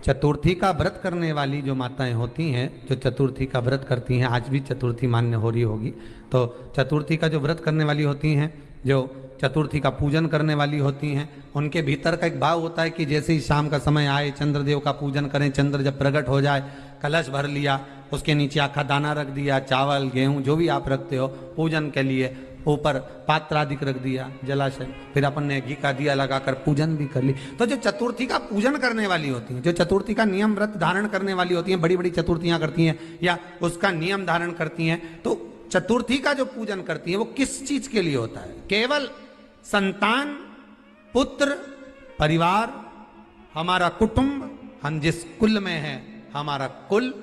चतुर्थी का व्रत करने वाली जो माताएं होती हैं, जो चतुर्थी का व्रत करती हैं, आज भी चतुर्थी मान्य हो रही होगी, तो चतुर्थी का जो व्रत करने वाली होती हैं, जो चतुर्थी का पूजन करने वाली होती हैं, उनके भीतर का एक भाव होता है कि जैसे ही शाम का समय आए चंद्रदेव का पूजन करें, चंद्र जब प्रकट हो जाए, कलश भर लिया, उसके नीचे आखा दाना रख दिया, चावल गेहूं जो भी आप रखते हो पूजन के लिए, ऊपर पात्र आदि रख दिया जलाशय, फिर अपन ने घी का दिया लगाकर पूजन भी कर ली। तो जो चतुर्थी का पूजन करने वाली होती हैं, जो चतुर्थी का नियम व्रत धारण करने वाली होती हैं, बड़ी बड़ी चतुर्थियां करती हैं या उसका नियम धारण करती हैं, तो चतुर्थी का जो पूजन करती हैं वो किस चीज के लिए होता है? केवल संतान, पुत्र, परिवार, हमारा कुटुंब, हम जिस कुल में हैं, हमारा कुल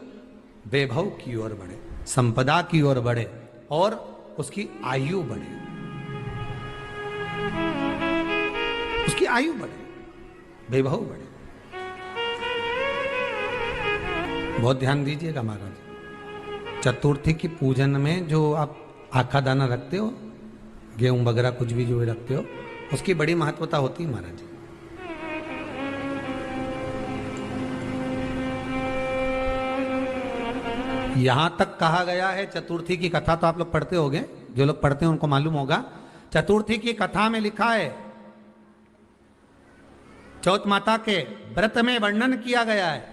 वैभव की ओर बढ़े, संपदा की ओर बढ़े और उसकी आयु बढ़े, उसकी आयु बढ़े, वैभव बढ़े। बहुत ध्यान दीजिएगा महाराज, चतुर्थी की पूजन में जो आप आखा दाना रखते हो, गेहूं वगैरह कुछ भी जो रखते हो, उसकी बड़ी महत्वता होती है महाराज। यहां तक कहा गया है, चतुर्थी की कथा तो आप लोग पढ़ते होंगे, जो लोग पढ़ते हैं उनको मालूम होगा, चतुर्थी की कथा में लिखा है, चौथ माता के व्रत में वर्णन किया गया है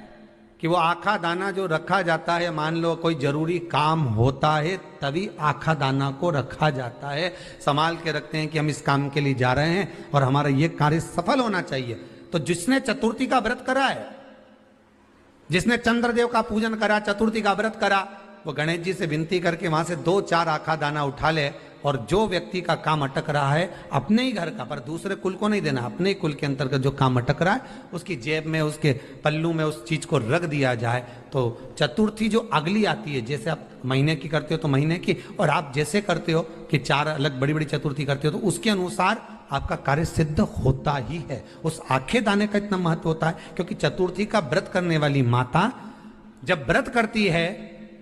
कि वो आखा दाना जो रखा जाता है, मान लो कोई जरूरी काम होता है तभी आखा दाना को रखा जाता है, संभाल के रखते हैं कि हम इस काम के लिए जा रहे हैं और हमारा ये कार्य सफल होना चाहिए। तो जिसने चतुर्थी का व्रत करा है, जिसने चंद्रदेव का पूजन करा, चतुर्थी का व्रत करा, वो गणेश जी से विनती करके वहां से 2-4 आखा दाना उठा ले, और जो व्यक्ति का काम अटक रहा है अपने ही घर का, पर दूसरे कुल को नहीं देना, अपने ही कुल के अंतर्गत जो काम अटक रहा है उसकी जेब में, उसके पल्लू में उस चीज को रख दिया जाए। तो चतुर्थी जो अगली आती है, जैसे आप महीने की करते हो तो महीने की, और आप जैसे करते हो कि 4 अलग बड़ी बड़ी चतुर्थी करते हो तो उसके अनुसार आपका कार्य सिद्ध होता ही है। उस आखे दाने का इतना महत्व होता है क्योंकि चतुर्थी का व्रत करने वाली माता जब व्रत करती है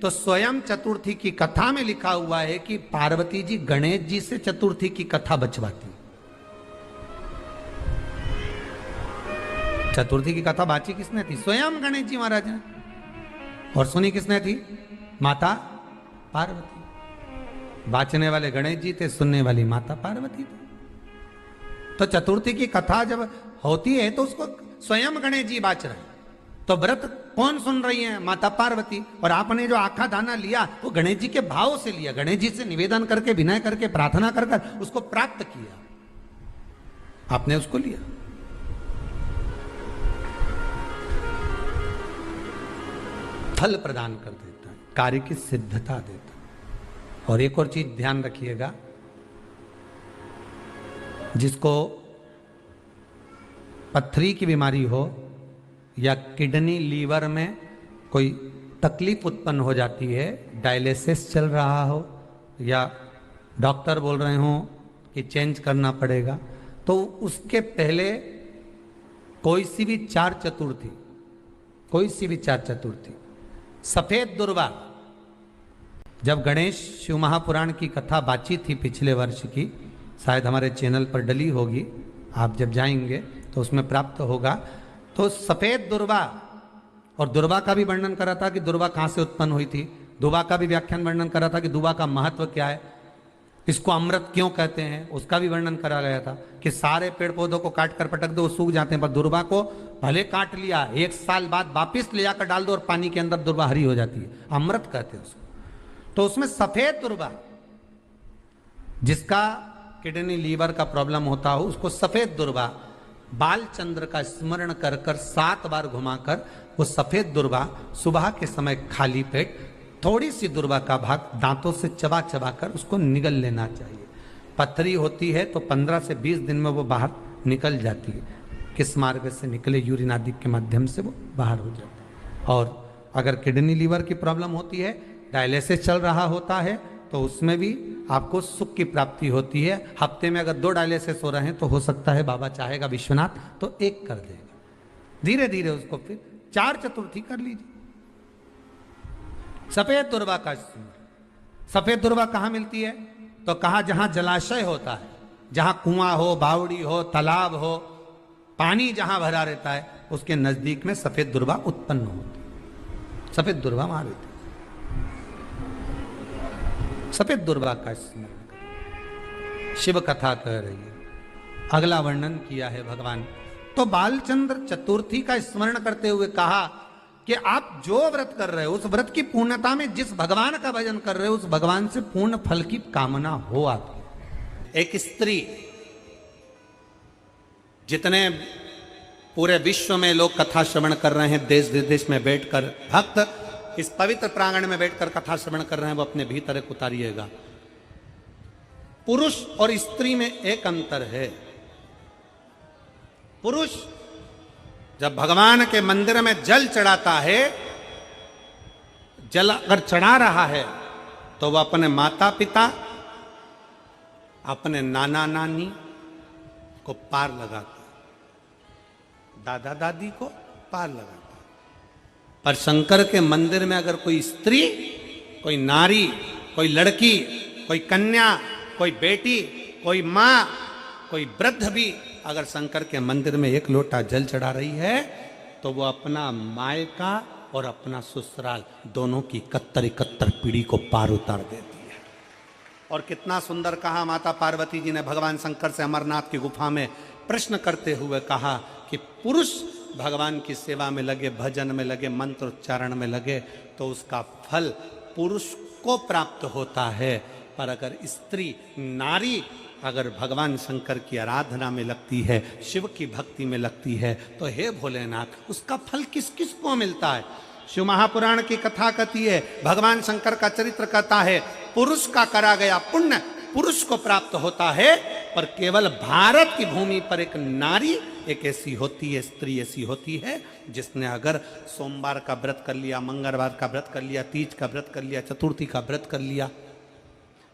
तो स्वयं चतुर्थी की कथा में लिखा हुआ है कि पार्वती जी गणेश जी से चतुर्थी की कथा बचवाती। चतुर्थी की कथा बाची किसने थी? स्वयं गणेश जी महाराज ने। और सुनी किसने थी? माता पार्वती। बाचने वाले गणेश जी थे, सुनने वाली माता पार्वती थी। तो चतुर्थी की कथा जब होती है तो उसको स्वयं गणेश जी बाच रहे हैं, तो व्रत कौन सुन रही है? माता पार्वती। और आपने जो आखा दाना लिया वो गणेश जी के भाव से लिया, गणेश जी से निवेदन करके, विनय करके, प्रार्थना कर कर उसको प्राप्त किया, आपने उसको लिया। फल प्रदान कर देता है, कार्य की सिद्धता देता है। और एक और चीज ध्यान रखिएगा, जिसको पथरी की बीमारी हो या किडनी लीवर में कोई तकलीफ उत्पन्न हो जाती है, डायलिसिस चल रहा हो या डॉक्टर बोल रहे हो कि चेंज करना पड़ेगा, तो उसके पहले कोई सी भी 4 चतुर्थी, कोई सी भी 4 चतुर्थी, सफेद दुर्वा, जब गणेश शिव महापुराण की कथा बाची थी पिछले वर्ष की, शायद हमारे चैनल पर डली होगी, आप जब जाएंगे तो उसमें प्राप्त होगा। तो सफेद दुर्वा, और दुर्वा का भी वर्णन करा था कि दुर्वा कहाँ से उत्पन्न हुई थी, दुबा का भी व्याख्यान वर्णन करा था कि दुबा का महत्व क्या है, इसको अमृत क्यों कहते हैं, उसका भी वर्णन करा गया था कि सारे पेड़ पौधों को काट कर पटक दो वो सूख जाते हैं, पर दुर्वा को भले काट लिया, 1 साल बाद वापिस ले जाकर डाल दो और पानी के अंदर दुर्वा हरी हो जाती है, अमृत कहते हैं उसको। तो उसमें सफेद दुर्वा, जिसका किडनी लीवर का प्रॉब्लम होता हो, उसको सफेद दुर्वा बाल चंद्र का स्मरण कर कर 7 बार घुमाकर वो सफेद दुर्वा सुबह के समय खाली पेट थोड़ी सी दुर्वा का भाग दांतों से चबा चबा कर उसको निगल लेना चाहिए। पथरी होती है तो 15 से 20 दिन में वो बाहर निकल जाती है, किस मार्ग से निकले, यूरिन आदि के माध्यम से वो बाहर हो जाता है। और अगर किडनी लीवर की प्रॉब्लम होती है, डायलिसिस चल रहा होता है, तो उसमें भी आपको सुख की प्राप्ति होती है। हफ्ते में अगर 2 डायलिसिस हो रहे हैं तो हो सकता है बाबा चाहेगा विश्वनाथ तो 1 कर देगा, धीरे धीरे उसको फिर 4 चतुर्थी कर लीजिए। सफेद दुर्वा का, सफेद दुर्वा कहाँ मिलती है? तो कहा जहां जलाशय होता है, जहां कुआं हो, बावड़ी हो, तालाब हो, पानी जहां भरा रहता है, उसके नजदीक में सफेद दुर्वा उत्पन्न होती, सफेद दुर्वा मार देती। सफेद दुर्वा का स्मरण शिव कथा कह रही है। अगला वर्णन किया है भगवान। तो बालचंद्र चतुर्थी का स्मरण करते हुए कहा कि आप जो व्रत कर रहे हो उस व्रत की पूर्णता में जिस भगवान का भजन कर रहे हो उस भगवान से पूर्ण फल की कामना हो आपकी। एक स्त्री, जितने पूरे विश्व में लोग कथा श्रवण कर रहे हैं, देश विदेश में बैठकर भक्त इस पवित्र प्रांगण में बैठकर कथा श्रवण कर रहे हैं, वो अपने भीतर एक उतारिएगा। पुरुष और स्त्री में एक अंतर है। पुरुष जब भगवान के मंदिर में जल चढ़ाता है, जल अगर चढ़ा रहा है तो वह अपने माता पिता, अपने नाना नानी को पार लगाता, दादा दादी को पार लगाता। पर शंकर के मंदिर में अगर कोई स्त्री, कोई नारी, कोई लड़की, कोई कन्या, कोई बेटी, कोई मां, कोई वृद्ध भी अगर शंकर के मंदिर में एक लोटा जल चढ़ा रही है तो वो अपना मायका और अपना ससुराल दोनों की 71 पीढ़ी को पार उतार देती है। और कितना सुंदर कहा माता पार्वती जी ने भगवान शंकर से अमरनाथ की गुफा में प्रश्न करते हुए कहा कि पुरुष भगवान की सेवा में लगे, भजन में लगे, मंत्र उच्चारण में लगे तो उसका फल पुरुष को प्राप्त होता है। पर अगर स्त्री, नारी अगर भगवान शंकर की आराधना में लगती है, शिव की भक्ति में लगती है, तो हे भोलेनाथ उसका फल किस किस को मिलता है। शिव महापुराण की कथा कहती है, भगवान शंकर का चरित्र कहता है, पुरुष का करा गया पुण्य पुरुष को प्राप्त होता है। पर केवल भारत की भूमि पर एक नारी एक ऐसी होती है, स्त्री ऐसी होती है जिसने अगर सोमवार का व्रत कर लिया, मंगलवार का व्रत कर लिया, तीज का व्रत कर लिया, चतुर्थी का व्रत कर लिया,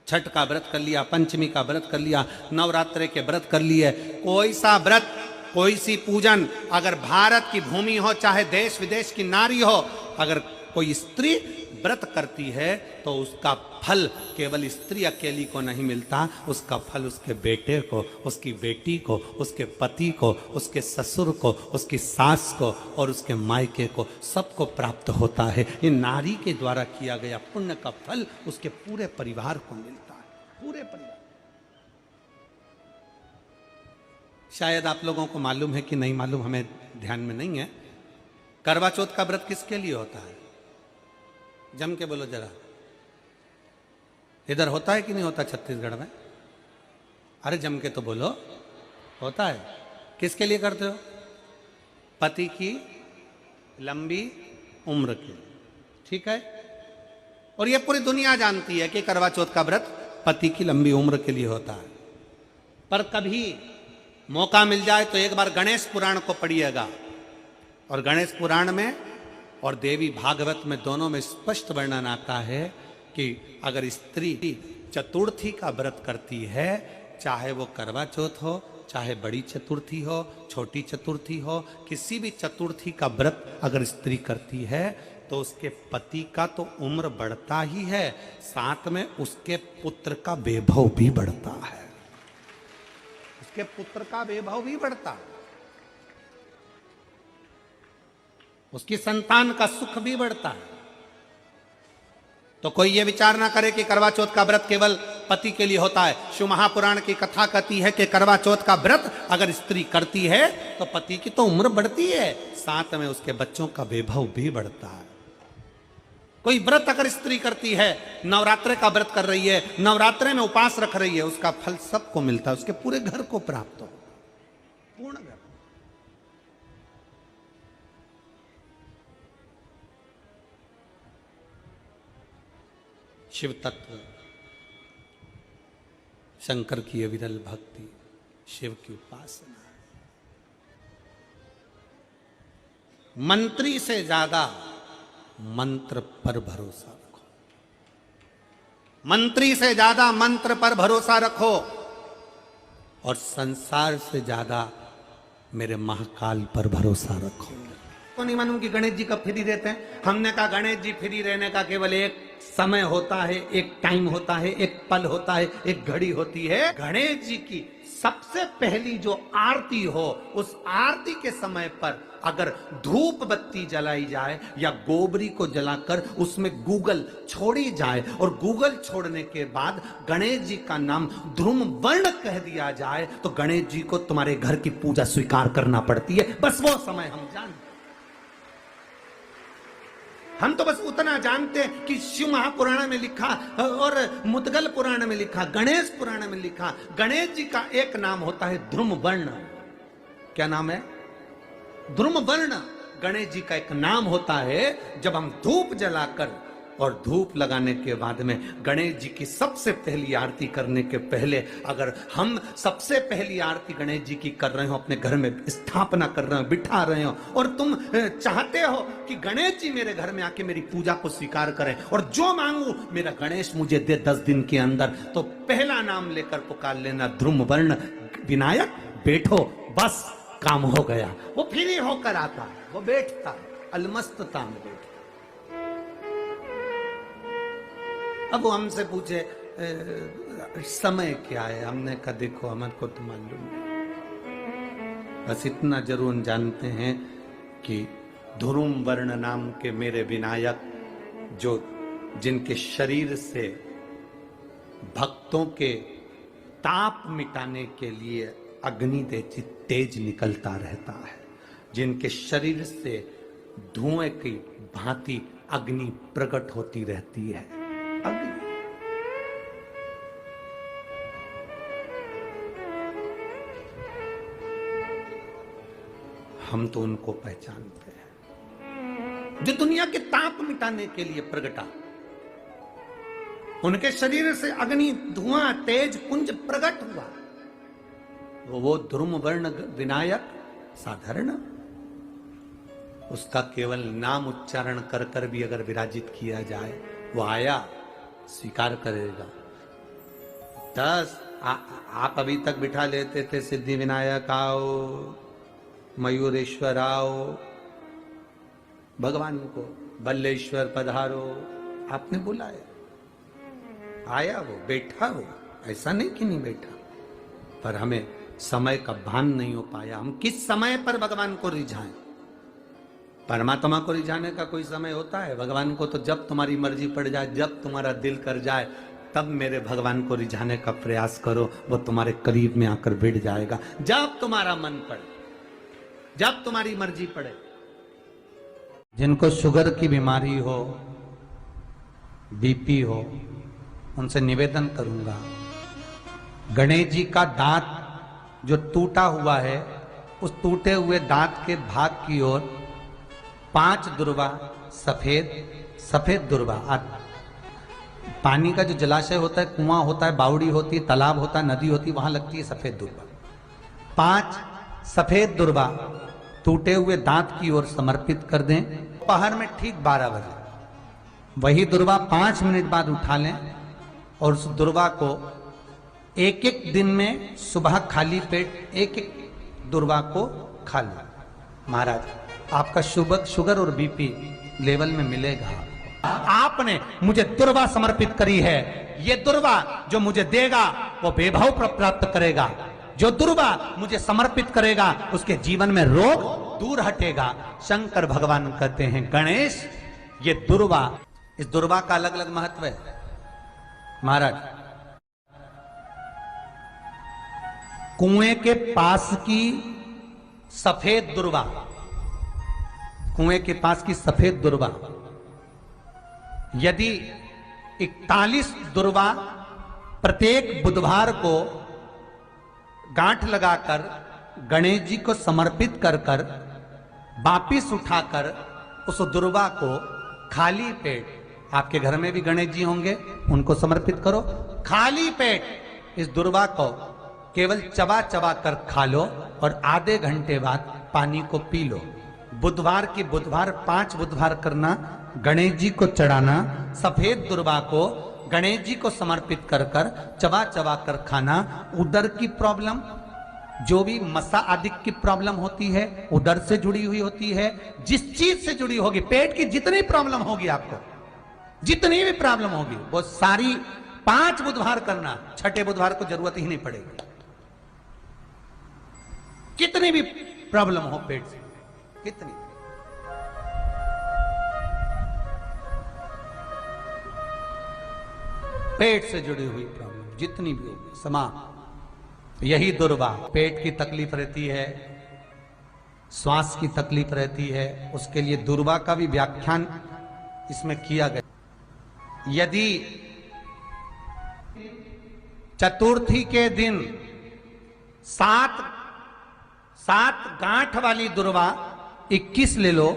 छठ का व्रत कर लिया, पंचमी का व्रत कर लिया, नवरात्रे के व्रत कर लिए, कोई सा व्रत, कोई सी पूजन अगर भारत की भूमि हो, चाहे देश विदेश की नारी हो, अगर कोई स्त्री व्रत करती है तो उसका फल केवल स्त्री अकेली को नहीं मिलता, उसका फल उसके बेटे को, उसकी बेटी को, उसके पति को, उसके ससुर को, उसकी सास को और उसके मायके को, सबको प्राप्त होता है। ये नारी के द्वारा किया गया पुण्य का फल उसके पूरे परिवार को मिलता है, पूरे परिवार। शायद आप लोगों को मालूम है कि नहीं मालूम, हमें ध्यान में नहीं है। करवा चौथ का व्रत किसके लिए होता है? जम के बोलो जरा, इधर होता है कि नहीं होता छत्तीसगढ़ में? अरे जम के तो बोलो, होता है। किसके लिए करते हो? पति की लंबी उम्र के लिए, ठीक है। और ये पूरी दुनिया जानती है कि करवा चौथ का व्रत पति की लंबी उम्र के लिए होता है। पर कभी मौका मिल जाए तो एक बार गणेश पुराण को पढ़िएगा, और गणेश पुराण में और देवी भागवत में दोनों में स्पष्ट वर्णन आता है कि अगर स्त्री चतुर्थी का व्रत करती है, चाहे वो करवा चौथ हो, चाहे बड़ी चतुर्थी हो, छोटी चतुर्थी हो, किसी भी चतुर्थी का व्रत अगर स्त्री करती है तो उसके पति का तो उम्र बढ़ता ही है, साथ में उसके पुत्र का वैभव भी बढ़ता है, उसके पुत्र का वैभव भी बढ़ता है, उसकी संतान का सुख भी बढ़ता है। तो कोई ये विचार ना करे कि करवा चौथ का व्रत केवल पति के लिए होता है। शिव महापुराण की कथा कहती है कि करवा चौथ का व्रत अगर स्त्री करती है तो पति की तो उम्र बढ़ती है, साथ में उसके बच्चों का वैभव भी बढ़ता है। कोई व्रत अगर स्त्री करती है, नवरात्रे का व्रत कर रही है, नवरात्रे में उपवास रख रही है, उसका फल सबको मिलता है, उसके पूरे घर को प्राप्त हो, पूर्ण घर। शिव तत्व, शंकर की अविरल भक्ति, शिव की उपासना। मंत्री से ज्यादा मंत्र पर भरोसा रखो, मंत्री से ज्यादा मंत्र पर भरोसा रखो, और संसार से ज्यादा मेरे महाकाल पर भरोसा रखो। तो नहीं मालूम कि गणेश जी कब फ्री रहते हैं? हमने कहा गणेश जी फ्री रहने का केवल एक समय होता है, एक टाइम होता है, एक पल होता है, एक घड़ी होती है। गणेश जी की सबसे पहली जो आरती हो, उस आरती के समय पर अगर धूप बत्ती जलाई जाए या गोबरी को जलाकर उसमें गूगल छोड़ी जाए और गूगल छोड़ने के बाद गणेश जी का नाम ध्रुम वर्ण कह दिया जाए, तो गणेश जी को तुम्हारे घर की पूजा स्वीकार करना पड़ती है। बस वो समय हम जानते, हम तो बस उतना जानते हैं कि शिव महापुराण में लिखा और मुद्गल पुराण में लिखा, गणेश पुराण में लिखा, गणेश जी का एक नाम होता है ध्रुम वर्ण। क्या नाम है? ध्रुम वर्ण गणेश जी का एक नाम होता है। जब हम धूप जलाकर और धूप लगाने के बाद में गणेश जी की सबसे पहली आरती करने के पहले अगर हम सबसे पहली आरती गणेश जी की कर रहे हो, अपने घर में स्थापना कर रहे हो, बिठा रहे हो, और तुम चाहते हो कि गणेश जी मेरे घर में आके मेरी पूजा को स्वीकार करें और जो मांगू मेरा गणेश मुझे दे 10 दिन के अंदर, तो पहला नाम लेकर पुकार लेना ध्रुम वर्ण विनायक, बैठो, बस काम हो गया। वो फिर ही होकर आता, वो बैठता अलमस्तता में बैठता। अब वो हमसे पूछे समय क्या है, हमने कहा देखो हमारे को तो मालूम नहीं, बस इतना जरूर जानते हैं कि ध्रुम वर्ण नाम के मेरे विनायक, जो जिनके शरीर से भक्तों के ताप मिटाने के लिए अग्नि तेज निकलता रहता है, जिनके शरीर से धुएं की भांति अग्नि प्रकट होती रहती है। हम तो उनको पहचानते हैं जो दुनिया के ताप मिटाने के लिए प्रगटा, उनके शरीर से अग्नि धुआं तेज पुंज प्रकट हुआ, वो ध्रुम वर्ण विनायक साधारण, उसका केवल नाम उच्चारण कर कर भी अगर विराजित किया जाए, वो आया स्वीकार करेगा। 10 आप अभी तक बिठा लेते थे सिद्धि विनायक आओ, मयूरेश्वर आओ, भगवान को बल्लेश्वर पधारो, आपने बुलाया, आया वो, बैठा वो, ऐसा नहीं कि नहीं बैठा, पर हमें समय का भान नहीं हो पाया। हम किस समय पर भगवान को रिझाएं? परमात्मा को रिझाने का कोई समय होता है? भगवान को तो जब तुम्हारी मर्जी पड़ जाए, जब तुम्हारा दिल कर जाए, तब मेरे भगवान को रिझाने का प्रयास करो, वो तुम्हारे करीब में आकर बैठ जाएगा। जब तुम्हारा मन पड़े, जब तुम्हारी मर्जी पड़े। जिनको शुगर की बीमारी हो, बीपी हो, उनसे निवेदन करूंगा, गणेश जी का दांत जो टूटा हुआ है, उस टूटे हुए दांत के भाग की ओर 5 दुर्वा सफेद दुर्वा, पानी का जो जलाशय होता है, कुआं होता है, बावड़ी होती है, तालाब होता है, नदी होती है, वहां लगती है सफेद दुर्वा। 5 सफेद दुर्वा टूटे हुए दांत की ओर समर्पित कर दें। दोपहर में ठीक 12 बजे वही दुर्वा 5 मिनट बाद उठा लें और उस दुर्वा को एक दिन में सुबह खाली पेट एक दुर्वा को खा लें। महाराज, आपका शुगर और बीपी लेवल में मिलेगा। आपने मुझे दुर्वा समर्पित करी है, ये दुर्वा जो मुझे देगा वो वैभव प्राप्त करेगा, जो दुर्वा मुझे समर्पित करेगा उसके जीवन में रोग दूर हटेगा। शंकर भगवान कहते हैं, गणेश ये दुर्वा, इस दुर्वा का अलग अलग महत्व है। महाराज, कुएं के पास की सफेद दुर्वा, कुएं के पास की सफेद दुर्वा, यदि 41 दुर्वा प्रत्येक बुधवार को गांठ लगाकर गणेश जी को समर्पित कर कर वापिस उठाकर उस दुर्वा को खाली पेट, आपके घर में भी गणेश जी होंगे, उनको समर्पित करो, खाली पेट इस दुर्वा को केवल चबा चबा कर खा लो और आधे घंटे बाद पानी को पी लो। बुधवार की बुधवार 5 बुधवार करना, गणेश जी को चढ़ाना, सफेद दुर्वा को गणेश जी को समर्पित कर कर चबा चबा कर खाना। उदर की प्रॉब्लम, जो भी मसा आदि की प्रॉब्लम होती है, उदर से जुड़ी हुई होती है, जिस चीज से जुड़ी होगी, पेट की जितनी प्रॉब्लम होगी, आपको जितनी भी प्रॉब्लम होगी, वो सारी 5 बुधवार करना, 6ठे बुधवार को जरूरत ही नहीं पड़ेगी। कितनी भी प्रॉब्लम हो पेट से, कितनी पेट से जुड़ी हुई प्रॉब्लम जितनी भी होगी समा, यही दुर्वा, पेट की तकलीफ रहती है, श्वास की तकलीफ रहती है, उसके लिए दुर्वा का भी व्याख्यान इसमें किया गया। यदि चतुर्थी के दिन सात गांठ वाली दुर्वा 21 ले लो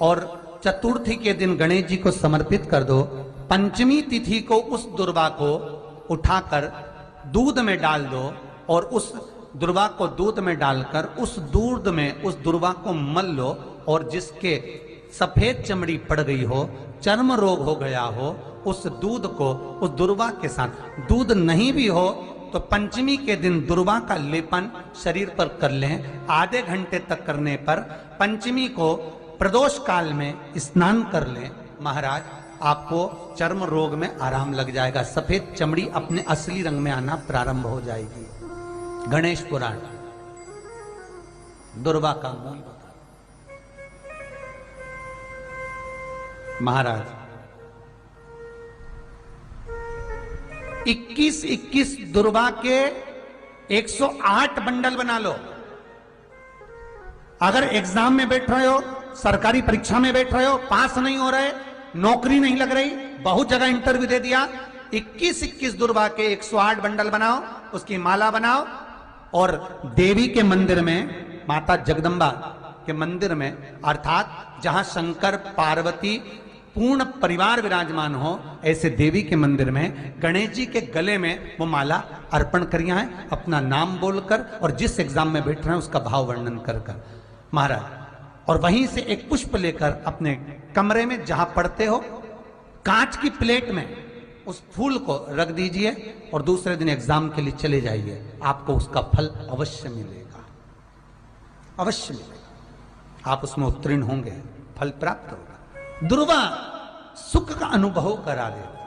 और चतुर्थी के दिन गणेश जी को समर्पित कर दो। पंचमी तिथि को उस दुर्वा को उठाकर दूध में डाल दो और उस दुर्वा को दूध में डालकर उस दूध में उस दुर्वा को मल लो, और जिसके सफेद चमड़ी पड़ गई हो, चर्म रोग हो गया हो, उस दूध को उस दुर्वा के साथ, दूध नहीं भी हो तो पंचमी के दिन दुर्वा का लेपन शरीर पर कर लें। आधे घंटे तक करने पर पंचमी को प्रदोष काल में स्नान कर लें। महाराज आपको चर्म रोग में आराम लग जाएगा, सफेद चमड़ी अपने असली रंग में आना प्रारंभ हो जाएगी। गणेश पुराण दुर्वा का मूल बता। महाराज 21 दुर्वा के 108 बंडल बना लो। अगर एग्जाम में बैठ रहे हो, सरकारी परीक्षा में बैठ रहे हो, पास नहीं हो रहे, नौकरी नहीं लग रही, बहुत जगह इंटरव्यू दे दिया, 21 दुर्वा के 108 बंडल बनाओ, उसकी माला बनाओ और देवी के मंदिर में, माता जगदम्बा के मंदिर में, अर्थात जहां शंकर पार्वती पूर्ण परिवार विराजमान हो, ऐसे देवी के मंदिर में गणेश जी के गले में वो माला अर्पण करिया है, अपना नाम बोलकर और जिस एग्जाम में बैठ रहे हैं उसका भाव वर्णन कर कर महाराज, और वहीं से एक पुष्प लेकर अपने कमरे में जहां पढ़ते हो कांच की प्लेट में उस फूल को रख दीजिए और दूसरे दिन एग्जाम के लिए चले जाइए। आपको उसका फल अवश्य मिलेगा, अवश्य मिलेगा, आप उसमें उत्तीर्ण होंगे, फल प्राप्त होगा। दुर्वा सुख का अनुभव करा देता,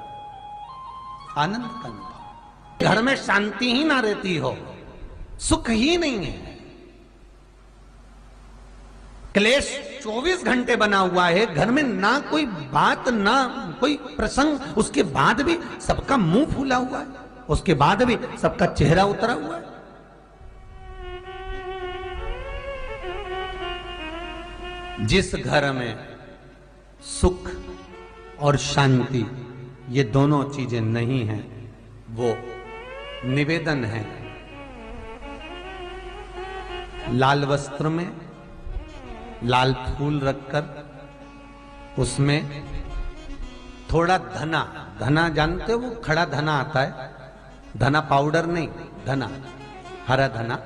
आनंद का अनुभव। घर में शांति ही ना रहती हो, सुख ही नहीं है, क्लेश 24 घंटे बना हुआ है घर में, ना कोई बात ना कोई प्रसंग, उसके बाद भी सबका मुंह फूला हुआ है, उसके बाद भी सबका चेहरा उतरा हुआ है। जिस घर में सुख और शांति ये दोनों चीजें नहीं हैं, वो निवेदन है लाल वस्त्र में लाल फूल रखकर उसमें थोड़ा धना, धना जानते हो, वो खड़ा धना आता है, धना पाउडर नहीं, धना, हरा धना,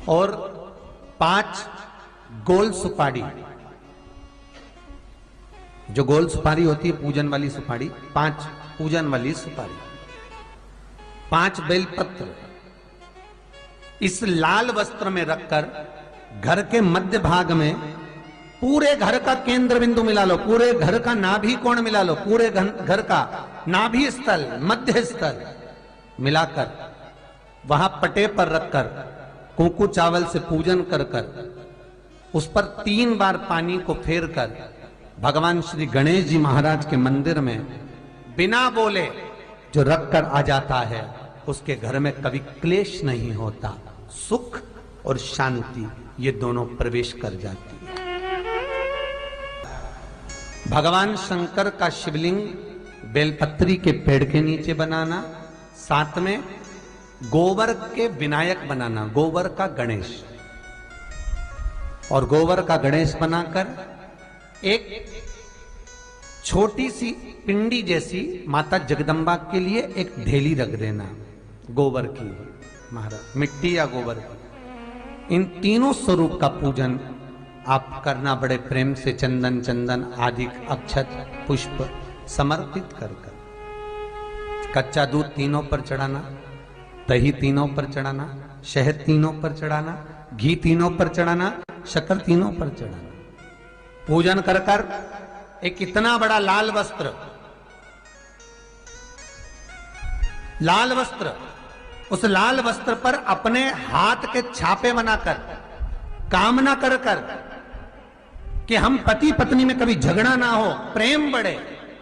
और 5 गोल सुपारी, जो गोल सुपारी होती है पूजन वाली सुपारी, 5 पूजन वाली सुपारी, 5 बेलपत्र इस लाल वस्त्र में रखकर घर के मध्य भाग में पूरे घर का केंद्र बिंदु मिला लो, पूरे घर का नाभि कोण मिला लो, पूरे घर का नाभि स्थल, मध्य स्थल मिलाकर वहां पटे पर रखकर कुंकू चावल से पूजन कर कर उस पर 3 बार पानी को फेर कर भगवान श्री गणेश जी महाराज के मंदिर में बिना बोले जो रख कर आ जाता है, उसके घर में कभी क्लेश नहीं होता, सुख और शांति ये दोनों प्रवेश कर जाती है। भगवान शंकर का शिवलिंग बेलपत्री के पेड़ के नीचे बनाना, साथ में गोबर के विनायक बनाना, गोबर का गणेश, और गोबर का गणेश बनाकर एक छोटी सी पिंडी जैसी माता जगदम्बा के लिए एक ढेली रख देना गोबर की, महाराज मिट्टी या गोबर की। इन तीनों स्वरूप का पूजन आप करना बड़े प्रेम से, चंदन चंदन आदि अक्षत पुष्प समर्पित कर कर, कच्चा दूध तीनों पर चढ़ाना, दही तीनों पर चढ़ाना, शहद तीनों पर चढ़ाना, घी तीनों पर चढ़ाना, शक्कर तीनों पर चढ़ाना, पूजन कर कर एक इतना बड़ा लाल वस्त्र उस लाल वस्त्र पर अपने हाथ के छापे बनाकर कामना कर कर कि हम पति पत्नी में कभी झगड़ा ना हो, प्रेम बढ़े,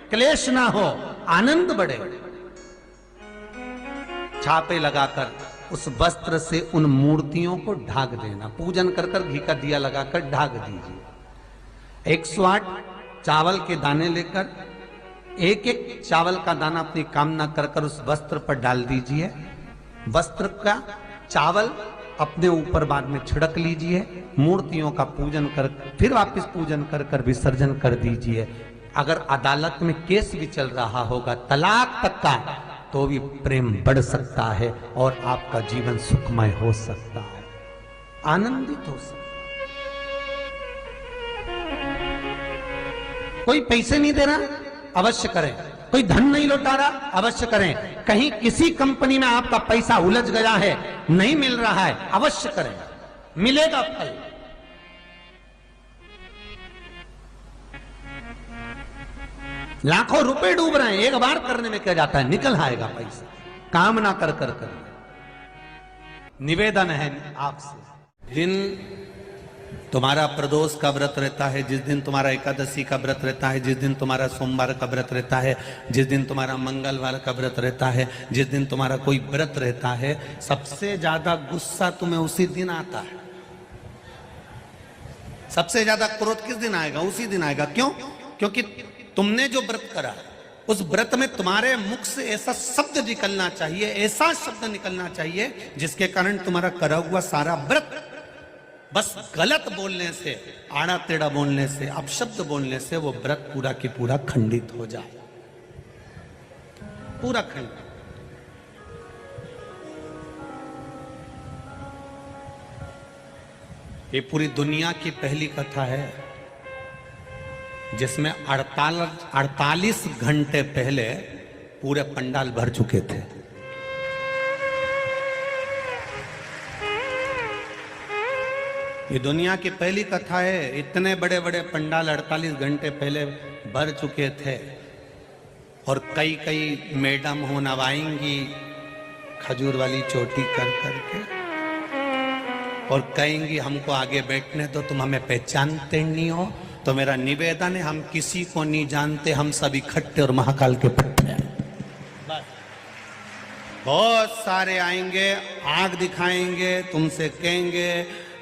क्लेश ना हो, आनंद बढ़े, छापे लगाकर उस वस्त्र से उन मूर्तियों को ढाक देना। पूजन कर कर घी का दिया लगाकर ढाक दीजिए। 108 चावल के दाने लेकर एक एक चावल का दाना अपनी कामना कर कर उस वस्त्र पर डाल दीजिए। वस्त्र का चावल अपने ऊपर बाद में छिड़क लीजिए। मूर्तियों का पूजन कर फिर वापस पूजन कर कर विसर्जन कर दीजिए। अगर अदालत में केस भी चल रहा होगा तलाक तक का, तो भी प्रेम बढ़ सकता है और आपका जीवन सुखमय हो सकता है, आनंदित हो सकता है। कोई पैसे नहीं दे रहा, अवश्य करें। कोई धन नहीं लौटा रहा, अवश्य करें। कहीं किसी कंपनी में आपका पैसा उलझ गया है, नहीं मिल रहा है, अवश्य करें, मिलेगा फल। लाखों रुपए डूब रहे हैं, एक बार करने में क्या जाता है, निकल आएगा पैसा। कामना कर कर कर। निवेदन है आपसे, दिन तुम्हारा प्रदोष का व्रत रहता है, जिस दिन तुम्हारा एकादशी का व्रत रहता है, जिस दिन तुम्हारा सोमवार का व्रत रहता है, जिस दिन तुम्हारा मंगलवार का व्रत रहता है, जिस दिन तुम्हारा कोई व्रत रहता है, सबसे ज्यादा गुस्सा तुम्हें उसी दिन आता है। सबसे ज्यादा क्रोध किस दिन आएगा? उसी दिन आएगा। क्यों? क्योंकि तुमने जो व्रत करा, उस व्रत में तुम्हारे मुख से ऐसा शब्द निकलना चाहिए, ऐसा शब्द निकलना चाहिए जिसके कारण तुम्हारा करा हुआ सारा व्रत बस गलत बोलने से, आड़ा टेढ़ा बोलने से, अपशब्द बोलने से वो व्रत पूरा की पूरा खंडित हो जाए, पूरा खंडित। ये पूरी दुनिया की पहली कथा है जिसमें 48 घंटे पहले पूरे पंडाल भर चुके थे। ये दुनिया की पहली कथा है। इतने बड़े बड़े पंडाल 48 घंटे पहले भर चुके थे और कई कई मैडम हो नवाएंगी खजूर वाली चोटी कर करके और कहेंगी हमको आगे बैठने दो, तुम हमें पहचानते नहीं हो। तो मेरा निवेदन है, हम किसी को नहीं जानते, हम सब इकट्ठे और महाकाल के पट्टे हैं। बहुत सारे आएंगे, आंख दिखाएंगे, तुमसे कहेंगे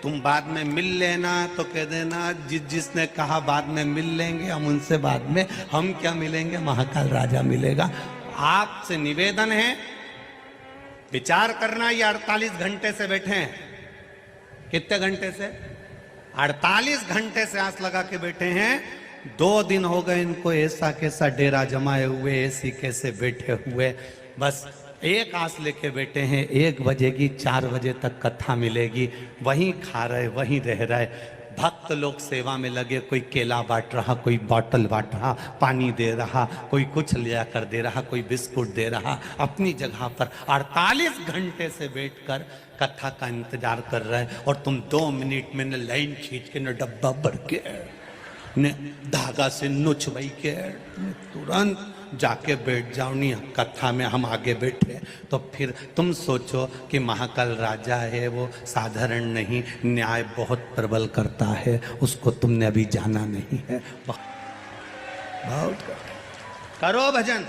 तुम बाद में मिल लेना, तो कह देना जिसने कहा बाद में मिल लेंगे, हम उनसे बाद में, हम क्या मिलेंगे, महाकाल राजा मिलेगा। आपसे निवेदन है, विचार करना। ये 48 घंटे से बैठे हैं। कितने घंटे से? 48 घंटे से आस लगा के बैठे हैं। 2 दिन हो गए इनको ऐसा कैसा डेरा जमाए हुए, ऐसी कैसे बैठे हुए, बस एक आस लेके बैठे हैं। 1 बजेगी, 4 बजे तक कथा मिलेगी, वहीं खा रहे, वहीं रह रहे। भक्त लोग सेवा में लगे, कोई केला बांट रहा, कोई बॉटल बांट रहा, पानी दे रहा, कोई कुछ ले आकर दे रहा, कोई बिस्कुट दे रहा, अपनी जगह पर 48 घंटे से बैठकर कथा का इंतजार कर रहे हैं। और तुम 2 मिनट में न लाइन खींच के, न डब्बा भर के, न धागा से नुचवाई के, तुरंत जाके बैठ जाओ। नहीं, कथा में हम आगे बैठे तो फिर तुम सोचो कि महाकाल राजा है, वो साधारण नहीं, न्याय बहुत प्रबल करता है, उसको तुमने अभी जाना नहीं है। बहुत करो भजन,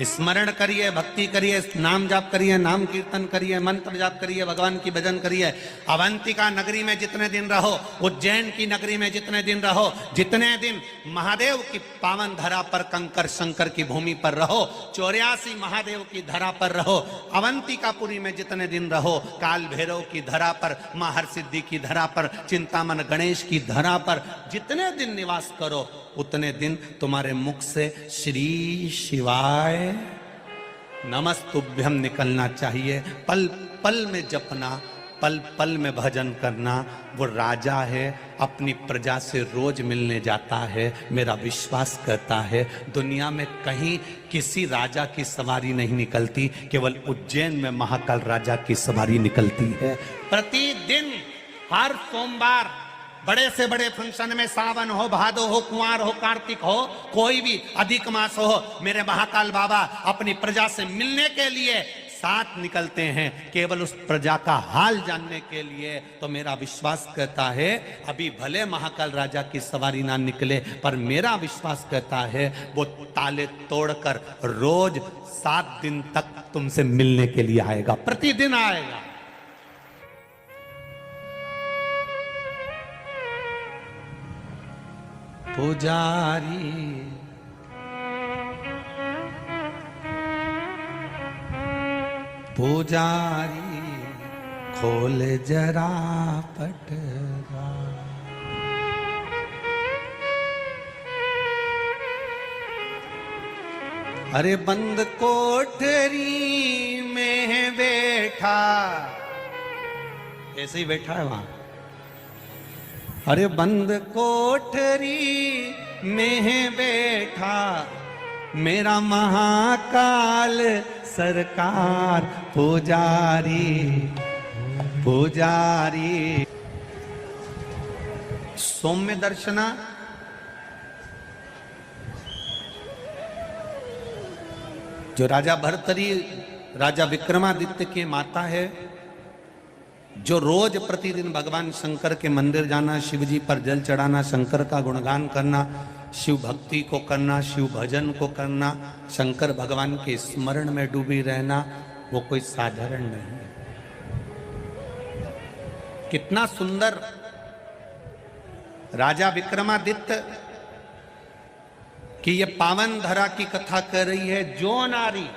स्मरण करिए, भक्ति करिए, नाम जाप करिए, नाम कीर्तन करिए, मंत्र जाप करिए, भगवान की भजन करिए। अवंतिका नगरी में जितने दिन रहो, उज्जैन की नगरी में जितने दिन रहो, जितने दिन महादेव की पावन धरा पर, कंकर शंकर की भूमि पर रहो, 84 महादेव की धरा पर रहो, अवंतिकापुरी में जितने दिन रहो, काल भैरव की धरा पर, मां हरसिद्धि की धरा पर, चिंतामन गणेश की धरा पर जितने दिन निवास करो, उतने दिन तुम्हारे मुख से श्री शिवाय नमस्तुभ्यम निकलना चाहिए। पल पल में जपना, पल पल में भजन करना। वो राजा है, अपनी प्रजा से रोज मिलने जाता है, मेरा विश्वास करता है। दुनिया में कहीं किसी राजा की सवारी नहीं निकलती, केवल उज्जैन में महाकाल राजा की सवारी निकलती है। प्रतिदिन हर सोमवार बड़े से बड़े फंक्शन में, सावन हो, भादो हो, कुंवार हो, कार्तिक हो, कोई भी अधिक मास हो, मेरे महाकाल बाबा अपनी प्रजा से मिलने के लिए साथ निकलते हैं केवल उस प्रजा का हाल जानने के लिए, तो मेरा विश्वास कहता है अभी भले महाकाल राजा की सवारी ना निकले, पर मेरा विश्वास कहता है वो ताले तोड़कर रोज 7 दिन तक तुमसे मिलने के लिए आएगा, प्रतिदिन आएगा। पुजारी पुजारी खोल जरा पटरा, अरे बंद कोठरी में बैठा, ऐसे ही बैठा है वहां, अरे बंद कोठरी में बैठा मेरा महाकाल सरकार, पुजारी पुजारी। सौम्य दर्शना जो राजा भर्तरी राजा विक्रमादित्य की माता है, जो रोज प्रतिदिन भगवान शंकर के मंदिर जाना, शिव जी पर जल चढ़ाना, शंकर का गुणगान करना, शिव भक्ति को करना, शिव भजन को करना, शंकर भगवान के स्मरण में डूबी रहना, वो कोई साधारण नहीं है। कितना सुंदर राजा विक्रमादित्य कि ये पावन धरा की कथा कर रही है। जो नारी,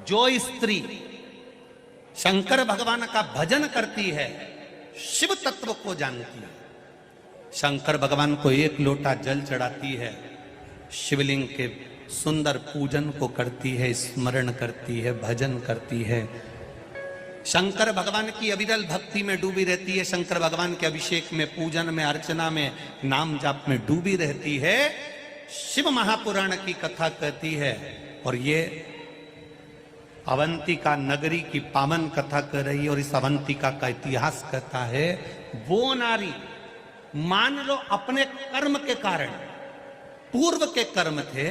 जो स्त्री शंकर भगवान का भजन करती है, शिव तत्व को जानती है, शंकर भगवान को 1 लोटा जल चढ़ाती है, शिवलिंग के सुंदर पूजन को करती है, स्मरण करती है, भजन करती है, शंकर भगवान की अविरल भक्ति में डूबी रहती है, शंकर भगवान के अभिषेक में, पूजन में, अर्चना में, नाम जाप में डूबी रहती है, शिव महापुराण की कथा कहती है। और ये अवंतिका नगरी की पावन कथा कर रही है, और इस अवंतिका का इतिहास कहता है वो नारी, मान लो अपने कर्म के कारण, पूर्व के कर्म थे,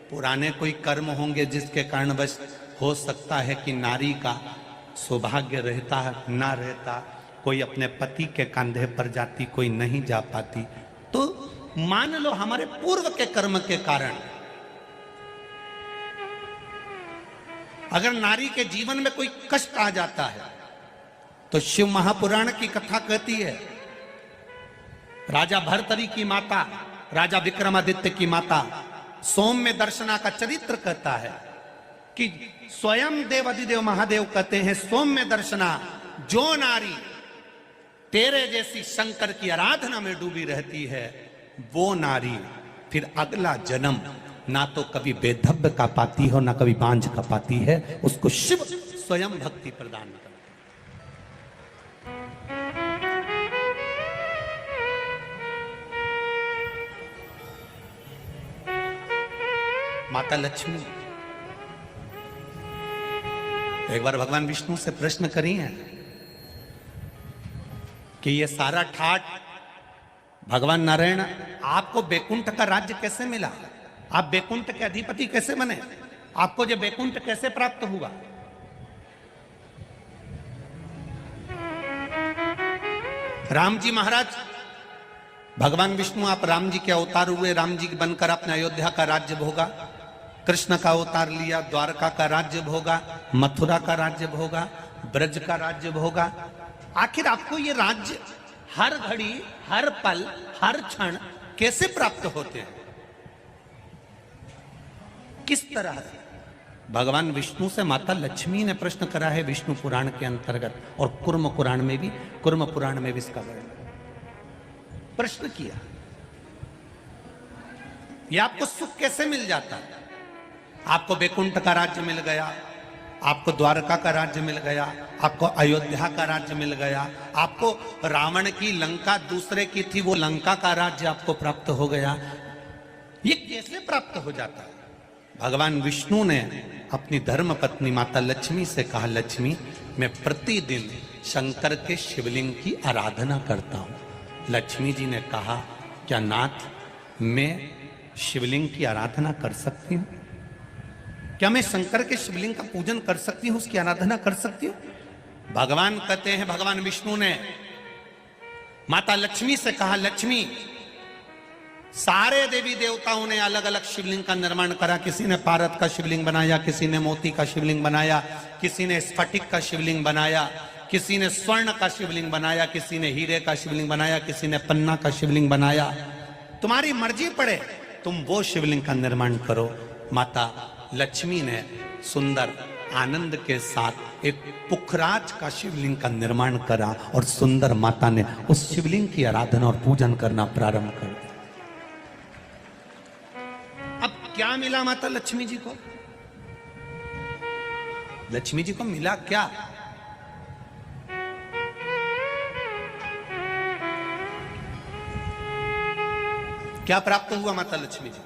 पुराने कोई कर्म होंगे जिसके कारण बस हो सकता है कि नारी का सौभाग्य रहता ना रहता, कोई अपने पति के कंधे पर जाती, कोई नहीं जा पाती, तो मान लो हमारे पूर्व के कर्म के कारण अगर नारी के जीवन में कोई कष्ट आ जाता है, तो शिव महापुराण की कथा कहती है राजा भर्तरी की माता, राजा विक्रमादित्य की माता सौम्य दर्शना का चरित्र कहता है कि स्वयं देवादिदेव महादेव कहते हैं, सौम्य दर्शना, जो नारी तेरे जैसी शंकर की आराधना में डूबी रहती है, वो नारी फिर अगला जन्म ना तो कभी बेधब्य का पाती हो, ना कभी बांझ का पाती है, उसको शिव स्वयं भक्ति प्रदान करता है। माता लक्ष्मी एक बार भगवान विष्णु से प्रश्न करी है कि ये सारा ठाट भगवान नारायण, आपको बैकुंठ का राज्य कैसे मिला, आप बैकुंठ के अधिपति कैसे बने, आपको जो बैकुंठ कैसे प्राप्त हुआ? राम जी महाराज, भगवान विष्णु आप राम जी के अवतार हुए, राम जी बनकर आपने अयोध्या का राज्य भोगा, कृष्ण का अवतार लिया, द्वारका का राज्य भोगा, मथुरा का राज्य भोगा, ब्रज का राज्य भोगा। आखिर आपको ये राज्य हर घड़ी, हर पल, हर क्षण कैसे प्राप्त होते हैं, किस तरह से? भगवान विष्णु से माता लक्ष्मी ने प्रश्न करा है विष्णु पुराण के अंतर्गत, और कुर्म पुराण में भी, कुर्म पुराण में भी इसका वर्णन प्रश्न किया, ये आपको सुख कैसे मिल जाता है? आपको बैकुंठ का राज्य मिल गया, आपको द्वारका का राज्य मिल गया, आपको अयोध्या का राज्य मिल गया, आपको रावण की लंका दूसरे की थी वो लंका का राज्य आपको प्राप्त हो गया, ये कैसे प्राप्त हो जाता है? भगवान विष्णु ने अपनी धर्म पत्नी माता लक्ष्मी से कहा, लक्ष्मी मैं प्रतिदिन शंकर के शिवलिंग की आराधना करता हूं। लक्ष्मी जी ने कहा, क्या नाथ मैं शिवलिंग की आराधना कर सकती हूं? क्या मैं शंकर के शिवलिंग का पूजन कर सकती हूं, उसकी आराधना कर सकती हूं? भगवान कहते हैं, भगवान विष्णु ने माता लक्ष्मी से कहा, लक्ष्मी, सारे देवी देवताओं ने अलग अलग शिवलिंग का निर्माण करा। किसी ने पारद का शिवलिंग बनाया, किसी ने मोती का शिवलिंग बनाया, किसी ने स्फटिक का शिवलिंग बनाया, किसी ने स्वर्ण का शिवलिंग बनाया, किसी ने हीरे का शिवलिंग बनाया, किसी ने पन्ना का शिवलिंग बनाया। तुम्हारी मर्जी पड़े, तुम वो शिवलिंग का निर्माण करो। माता लक्ष्मी ने सुंदर आनंद के साथ एक पुखराज का शिवलिंग का निर्माण करा और सुंदर माता ने उस शिवलिंग की आराधना और पूजन करना प्रारंभ कर दिया। अब क्या मिला माता लक्ष्मी जी को? लक्ष्मी जी को मिला क्या? क्या प्राप्त हुआ माता लक्ष्मी जी?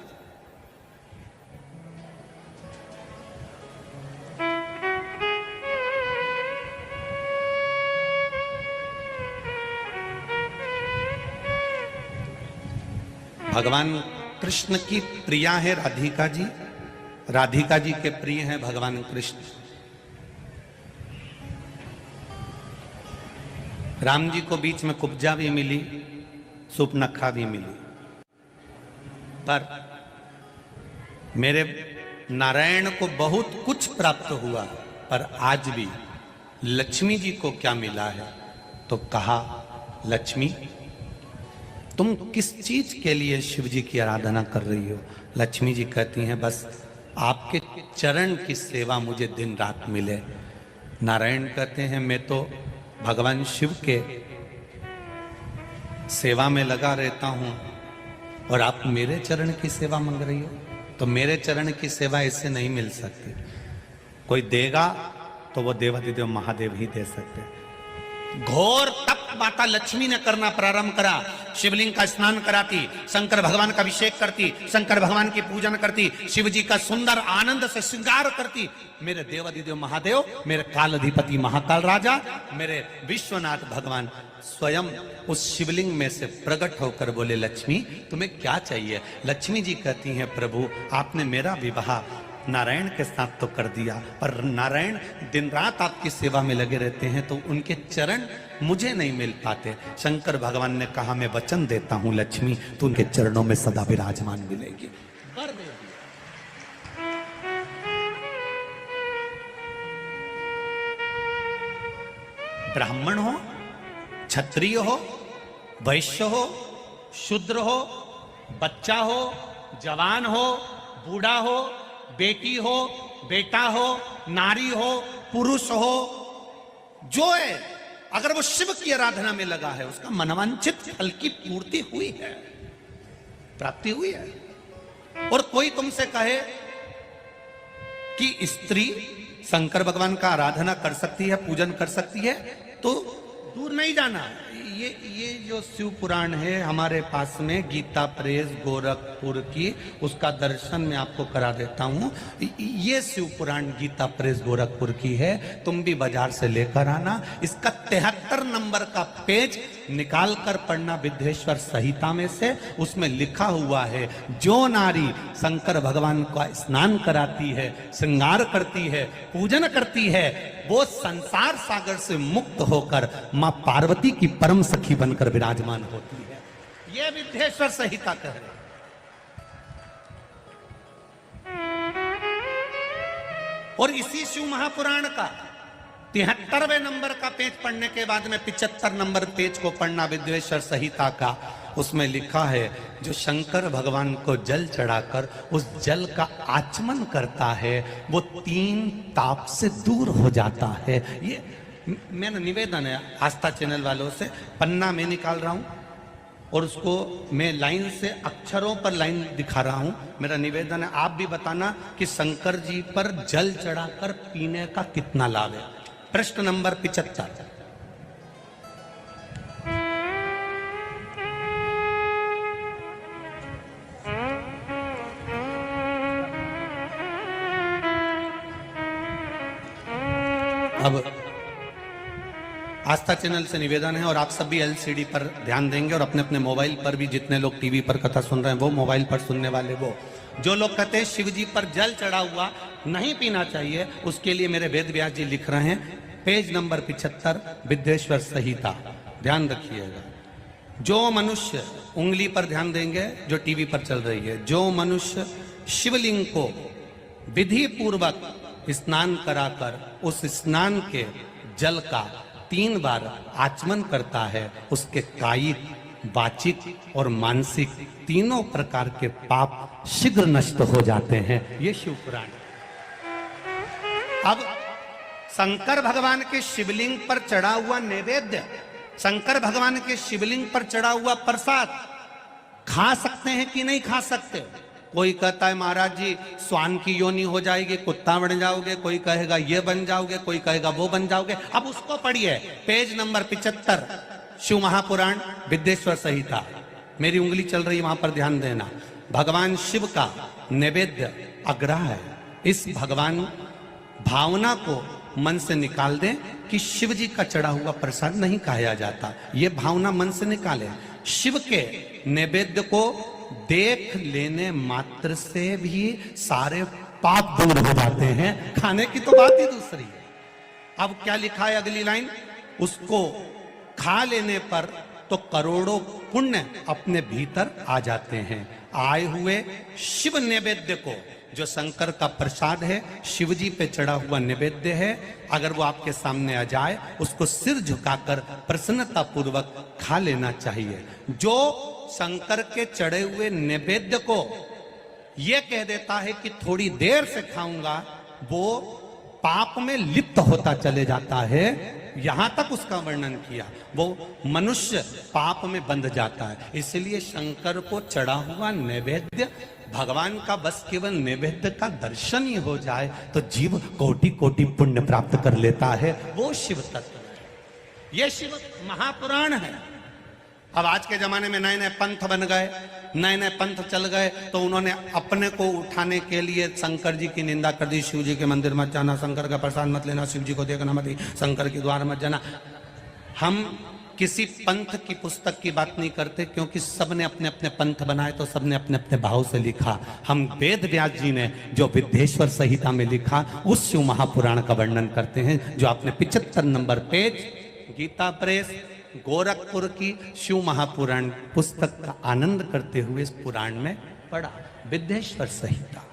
भगवान कृष्ण की प्रिया है राधिका जी, राधिका जी के प्रिय हैं भगवान कृष्ण। राम जी को बीच में कुब्जा भी मिली, सुपनखा भी मिली, पर मेरे नारायण को बहुत कुछ प्राप्त हुआ, पर आज भी लक्ष्मी जी को क्या मिला है? तो कहा, लक्ष्मी तुम किस चीज के लिए शिव जी की आराधना कर रही हो? लक्ष्मी जी कहती हैं, बस आपके चरण की सेवा मुझे दिन रात मिले। नारायण कहते हैं, मैं तो भगवान शिव के सेवा में लगा रहता हूं और आप मेरे चरण की सेवा मांग रही हो? तो मेरे चरण की सेवा इससे नहीं मिल सकती। कोई देगा तो वो देवाधिदेव महादेव ही दे सकते। घोर तप माता लक्ष्मी ने करना प्रारंभ करा। शिवलिंग का स्नान कराती, शंकर भगवान का अभिषेक करती, शंकर भगवान की पूजन करती, शिव जी का सुंदर आनंद से श्रृंगार करती। मेरे देवाधिदेव महादेव, मेरे काल अधिपति महाकाल राजा, मेरे विश्वनाथ भगवान स्वयं उस शिवलिंग में से प्रकट होकर बोले, लक्ष्मी तुम्हें क्या चाहिए? लक्ष्मी जी कहती हैं, प्रभु आपने मेरा विवाह नारायण के साथ तो कर दिया, पर नारायण दिन रात आपकी सेवा में लगे रहते हैं, तो उनके चरण मुझे नहीं मिल पाते। शंकर भगवान ने कहा, मैं वचन देता हूं लक्ष्मी, तो उनके चरणों में सदा विराजमान मिलेगी। ब्राह्मण हो, क्षत्रिय हो, वैश्य हो, शूद्र हो, बच्चा हो, जवान हो, बूढ़ा हो, बेटी हो, बेटा हो, नारी हो, पुरुष हो, जो है अगर वो शिव की आराधना में लगा है, उसका मनवांछित फल की पूर्ति हुई है, प्राप्ति हुई है। और कोई तुमसे कहे कि स्त्री शंकर भगवान का आराधना कर सकती है, पूजन कर सकती है, तो दूर नहीं जाना। ये जो शिव पुराण है हमारे पास में, गीता प्रेस गोरखपुर की, उसका दर्शन मैं आपको करा देता हूं। ये शिव पुराण गीता प्रेस गोरखपुर की है, तुम भी बाजार से लेकर आना। इसका 73 नंबर का पेज निकाल कर पढ़ना विद्येश्वर संहिता में से। उसमें लिखा हुआ है, जो नारी शंकर भगवान का स्नान कराती है, श्रृंगार करती है, पूजन करती है, वो संसार सागर से मुक्त होकर मां पार्वती की परम सखी बनकर विराजमान होती है। यह विद्येश्वर संहिता कह रहे। और इसी शिव महापुराण का 73वें नंबर का पेज पढ़ने के बाद में 75 नंबर पेज को पढ़ना विद्येश्वर संहिता का। उसमें लिखा है, जो शंकर भगवान को जल चढ़ाकर उस जल का आचमन करता है, वो 3 ताप से दूर हो जाता है। ये मेरा निवेदन है आस्था चैनल वालों से। पन्ना में निकाल रहा हूं और उसको मैं लाइन से अक्षरों पर लाइन दिखा रहा हूं। मेरा निवेदन है, आप भी बताना कि शंकर जी पर जल चढ़ाकर पीने का कितना लाभ है। प्रश्न नंबर 75। अब आस्था चैनल से निवेदन है, और आप सब भी एलसीडी पर ध्यान देंगे, और अपने अपने मोबाइल पर भी, जितने लोग टीवी पर कथा सुन रहे हैं वो, मोबाइल पर सुनने वाले वो, जो लोग कहते हैं शिव जी पर जल चढ़ा हुआ नहीं पीना चाहिए, उसके लिए मेरे वेद व्यास जी लिख रहे हैं, पेज नंबर 75, विद्येश्वर संहिता। ध्यान रखिएगा, जो मनुष्य, उंगली पर ध्यान देंगे जो टीवी पर चल रही है, जो मनुष्य शिवलिंग को विधि पूर्वक स्नान कराकर उस स्नान के जल का 3 बार आचमन करता है, उसके कायिक, वाचिक और मानसिक तीनों प्रकार के पाप शीघ्र नष्ट हो जाते हैं। ये शिव पुराण। अब शंकर भगवान के शिवलिंग पर चढ़ा हुआ नैवेद्य, शंकर भगवान के शिवलिंग पर चढ़ा हुआ प्रसाद खा सकते हैं कि नहीं खा सकते? कोई कहता है महाराज जी स्वान की योनि हो जाएगी, कुत्ता बन जाओगे, कोई कहेगा ये बन जाओगे, कोई कहेगा वो बन जाओगे। अब उसको पढ़िए, पेज नंबर 75, शिव महापुराण विद्येश्वर संहिता। मेरी उंगली चल रही है, वहां पर ध्यान देना। भगवान शिव का नैवेद्य अग्रह है। इस भगवान भावना को मन से निकाल दें कि शिव जी का चढ़ा हुआ प्रसाद नहीं खाया जाता, ये भावना मन से निकालें। शिव के नैवेद्य को देख लेने मात्र से भी सारे पाप दूर हो जाते हैं, खाने की तो बात ही दूसरी है। अब क्या लिखा है अगली लाइन, उसको खा लेने पर तो करोड़ों पुण्य अपने भीतर आ जाते हैं। आए हुए शिव नैवेद्य को, जो शंकर का प्रसाद है, शिव जी पे चढ़ा हुआ नैवेद्य है, अगर वो आपके सामने आ जाए उसको सिर झुकाकर प्रसन्नता पूर्वक खा लेना चाहिए। जो शंकर के चढ़े हुए नैवेद्य को ये कह देता है कि थोड़ी देर से खाऊंगा, वो पाप में लिप्त होता चले जाता है। यहां तक उसका वर्णन किया, वो मनुष्य पाप में बंध जाता है। इसलिए शंकर को चढ़ा हुआ नैवेद्य, भगवान का बस केवल नैवेद्य का दर्शन ही हो जाए तो जीव कोटि कोटि पुण्य प्राप्त कर लेता है। वो शिव तत्व है, ये शिव महापुराण है। अब आज के जमाने में नए नए पंथ बन गए, नए नए पंथ चल गए, तो उन्होंने अपने को उठाने के लिए शंकर जी की निंदा कर दी। शिव जी के मंदिर मत जाना, शंकर का प्रसाद मत लेना, शिव जी को देखना मत, शंकर के द्वार मत जाना। हम किसी पंथ की पुस्तक की बात नहीं करते, क्योंकि सबने अपने अपने पंथ बनाए तो सबने अपने अपने भाव से लिखा। हम वेद व्यास जी ने जो विद्येश्वर संहिता में लिखा, उस शिव महापुराण का वर्णन करते हैं, जो आपने 75 नंबर पेज गीता प्रेस गोरखपुर की शिव महापुराण पुस्तक का आनंद करते हुए इस पुराण में पढ़ा, विद्येश्वर संहिता।